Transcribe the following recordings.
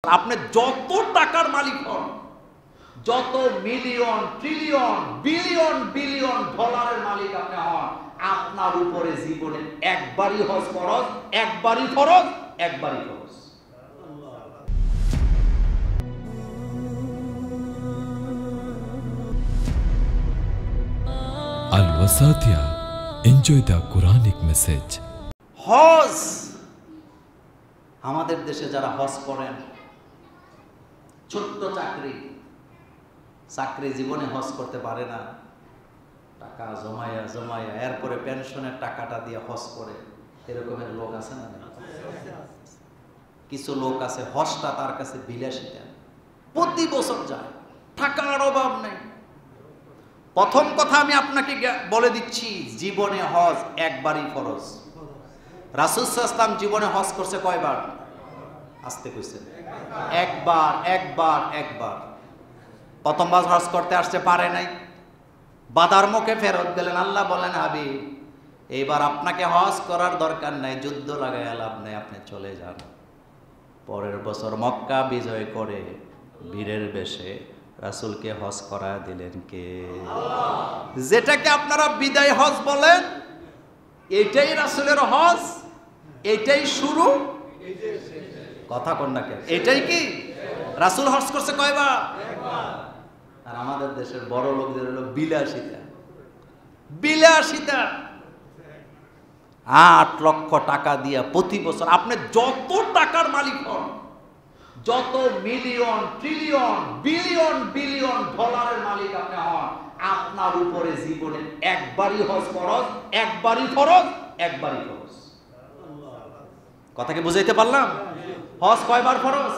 আপনি যত টাকার মালিক হন, যত মিলিয়ন ট্রিলিয়ন বিলিয়ন বিলিয়ন ডলারের মালিক আপনি হন, আপনার উপরে জীবনে একবারই হজ ফরজ, একবারই ফরজ, একবারই ফরজ। Al-Wasatiyah. Enjoy the Quranic message. হজ আমাদের দেশে যারা হজ করেন, ছোট্ট চাকরি জীবনে হজ করতে পারে না, টাকা জমায়া জমায়া এরপরে পেনশনের টাকাটা দিয়ে হজ করে, এরকমের লোক আছে না? কিছু লোক আছে হজটা তার কাছে বিলাসিতা, প্রতি বছর যায়, টাকার অভাব নেই। প্রথম কথা আমি আপনাকে বলে দিচ্ছি, জীবনে হজ একবারই ফরজ। রাসূল সাল্লাল্লাহু আলাইহি ওয়াসাল্লাম জীবনে হজ করছে কয়বার? আসতে কইছেন একবার। প্রথমবার হজ করতে আসতে পারে নাই, বাদার মুখে ফেরত গেলেন। আল্লাহ বলেন, হাবিব এইবার আপনাকে হজ করার দরকার নাই, যুদ্ধ লাগায় লাভ নাই, আপনি চলে যান। পরের বছর মক্কা বিজয় করে বীরের বেশে রাসূলকে হজ করায় দিলেন কে? যেটাকে আপনারা বিদায় হজ বলেন, এটাই রাসূলের হজ, এটাই শুরু, কথা কোন না কেন? এটাই কি রাসূল হজ করছে কয়বার? আর আমাদের দেশের বড় লোকদের হলো বিলাসিতা। 8 লক্ষ টাকা দিয়া প্রতি বছর, আপনি যত টাকার মালিক হন, যত মিলিয়ন ট্রিলিয়ন বিলিয়ন বিলিয়ন ডলারের মালিক আপনি হন, আপনার উপরে জীবনে একবারই হজ ফরজ, একবারই ফরজ, একবারই ফরজ। কথাকে বুঝাইতে পারলাম? হজ কয়বার ফরজ?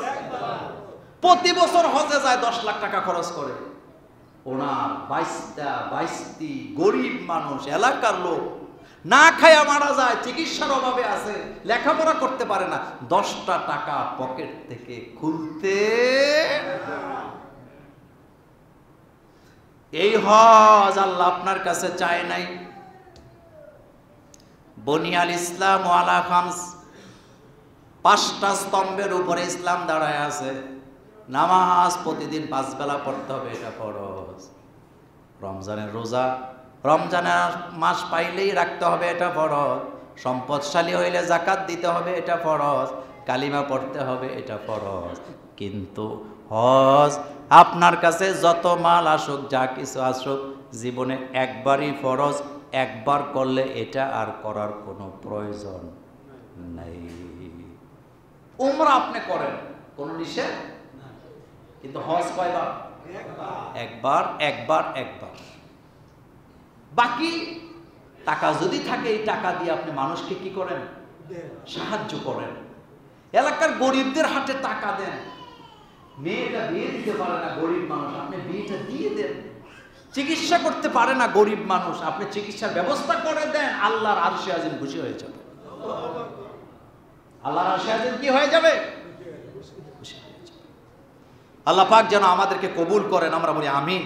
প্রতি বছর হজে যায় 10 লাখ টাকা খরচ করে। ওনার 22টি গরিব মানুষ, এলাকার লোক না খায়া মারা যায়, চিকিৎসার অভাবে আছে, লেখাপড়া করতে পারে না, 10টা টাকা পকেট থেকে খুলতে। এই হজ আল্লাহ আপনার কাছে চায় নাই। বুনিয়াল ইসলাম আলা খামস, 5টা স্তম্ভের উপরে ইসলাম দাঁড়ায় আছে। নামাজ প্রতিদিন 5 বেলা পড়তে হবে, এটা ফরজ। রমজানের রোজা রমজানের মাস পাইলেই রাখতে হবে, এটা ফরজ। সম্পদশালী হইলে যাকাত দিতে হবে, এটা ফরজ। কালিমা পড়তে হবে, এটা ফরজ। কিন্তু হজ আপনার কাছে যত মাল আসুক, যা কিছু আসুক, জীবনে একবারই ফরজ। একবার করলে এটা আর করার কোনো প্রয়োজন নাই। উমরা আপনি করেন, কোনো নিষেধ, কিন্তু হজ কয়বার? একবার। বাকি টাকা যদি থাকে, এই টাকা দিয়ে আপনি মানুষকে কি করেন? সাহায্য করেন। এলাকার গরিবদের হাতে টাকা দেন। মেয়েটা বিয়ে দিতে পারে না, গরিব মানুষ, আপনি বিয়েটা দিয়ে দেন। চিকিৎসা করতে পারে না গরিব মানুষ, আপনি চিকিৎসার ব্যবস্থা করে দেন। আল্লাহর আরশে আজিম খুশি হয়ে যাবে। আল্লাহর আরশে আজিম কি হয়ে যাবে? আল্লাহ পাক যেন আমাদেরকে কবুল করেন, আমরা বলি আমিন।